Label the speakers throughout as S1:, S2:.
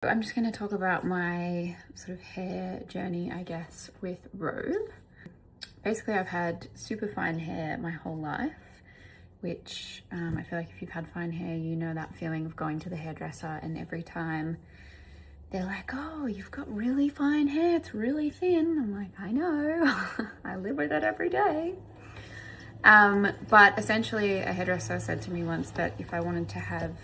S1: I'm just going to talk about my sort of hair journey, I guess, with Robe. Basically, I've had super fine hair my whole life, which I feel like if you've had fine hair, you know that feeling of going to the hairdresser and every time they're like, oh, you've got really fine hair, it's really thin. I'm like, I know, I live with it every day. But essentially a hairdresser said to me once that if I wanted to have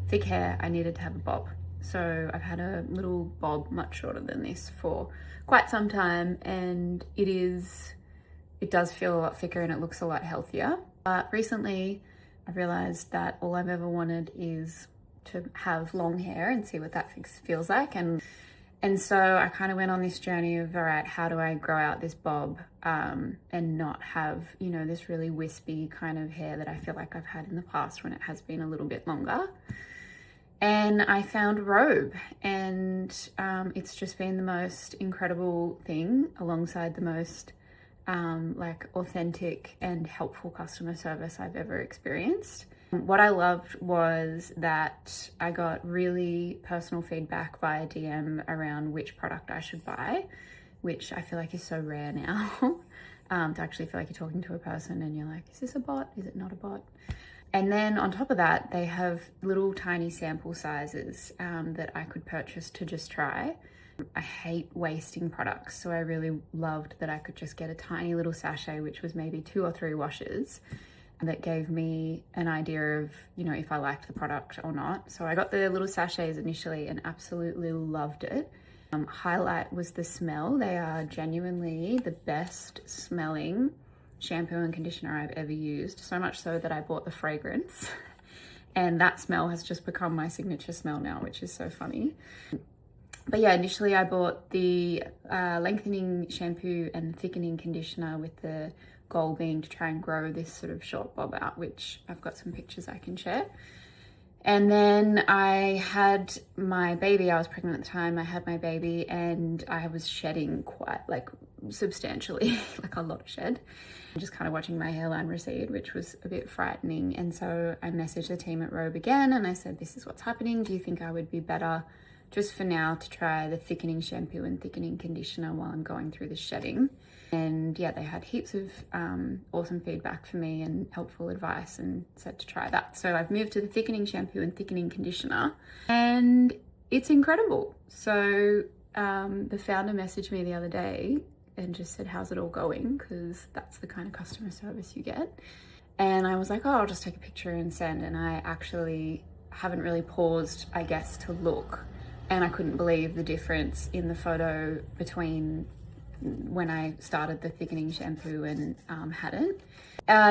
S1: thick hair, I needed to have a bob. So I've had a little bob much shorter than this for quite some time, and it does feel a lot thicker and it looks a lot healthier. But recently I realized that all I've ever wanted is to have long hair and see what that feels like. And so I kind of went on this journey of, all right, how do I grow out this bob and not have, you know, this really wispy kind of hair that I feel like I've had in the past when it has been a little bit longer. And I found Robe, and it's just been the most incredible thing alongside the most like authentic and helpful customer service I've ever experienced. What I loved was that I got really personal feedback via DM around which product I should buy, which I feel like is so rare now. To actually feel like you're talking to a person and you're like, is this a bot? Is it not a bot? And then on top of that, they have little tiny sample sizes that I could purchase to just try. I hate wasting products, so I really loved that I could just get a tiny little sachet, which was maybe 2 or 3 washes, that gave me an idea of, you know, if I liked the product or not. So I got the little sachets initially and absolutely loved it. Highlight was the smell. They are genuinely the best smelling shampoo and conditioner I've ever used, so much so that I bought the fragrance and that smell has just become my signature smell now, which is so funny. But yeah, initially I bought the lengthening shampoo and thickening conditioner with the goal being to try and grow this sort of short bob out, which I've got some pictures I can share. And then I had my baby. I was pregnant at the time. I had my baby and I was shedding quite like substantially, like a lot of shed. Just kind of watching my hairline recede, which was a bit frightening. And so I messaged the team at Robe again and I said, this is what's happening. Do you think I would be better just for now to try the thickening shampoo and thickening conditioner while I'm going through the shedding? And yeah, they had heaps of awesome feedback for me and helpful advice and said to try that. So I've moved to the thickening shampoo and thickening conditioner and it's incredible. So the founder messaged me the other day and just said, how's it all going? Because that's the kind of customer service you get. And I was like, oh, I'll just take a picture and send. And I actually haven't really paused, I guess, to look. And I couldn't believe the difference in the photo between when I started the thickening shampoo and hadn't.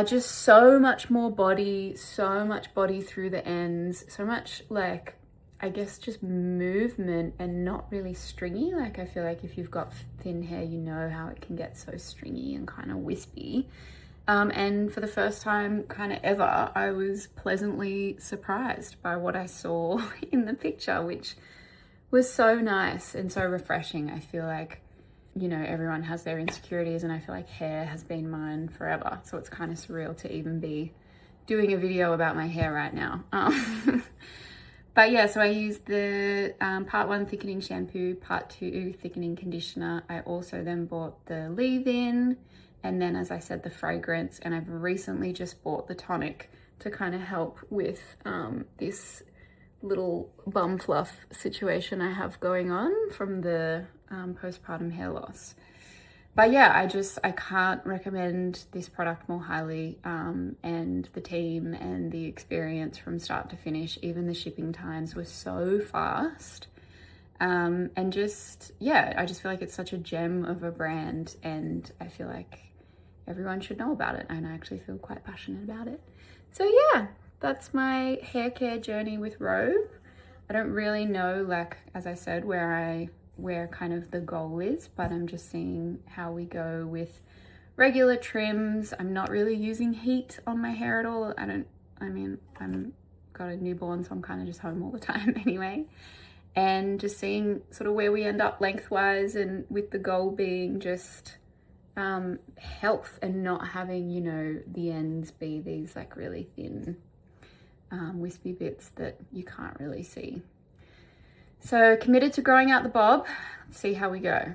S1: Just so much more body, so much body through the ends, so much like, I guess just movement and not really stringy. Like I feel like if you've got thin hair, you know how it can get so stringy and kind of wispy. And for the first time kind of ever, I was pleasantly surprised by what I saw in the picture, which was so nice and so refreshing. I feel like, you know, everyone has their insecurities and I feel like hair has been mine forever. So it's kind of surreal to even be doing a video about my hair right now. But yeah, so I used the part 1 thickening shampoo, part 2 thickening conditioner. I also then bought the leave-in and then, as I said, the fragrance. And I've recently just bought the tonic to kind of help with this little bum fluff situation I have going on from the postpartum hair loss. But yeah, I can't recommend this product more highly, and the team and the experience from start to finish. Even the shipping times were so fast, and just, yeah, I just feel like it's such a gem of a brand and I feel like everyone should know about it, and I actually feel quite passionate about it. So yeah, that's my hair care journey with Robe. I don't really know, like, as I said, where kind of the goal is, but I'm just seeing how we go with regular trims. I'm not really using heat on my hair at all. I'm got a newborn, so I'm kind of just home all the time anyway. And just seeing sort of where we end up lengthwise, and with the goal being just health and not having, you know, the ends be these like really thin wispy bits that you can't really see. So committed to growing out the bob. Let's see how we go.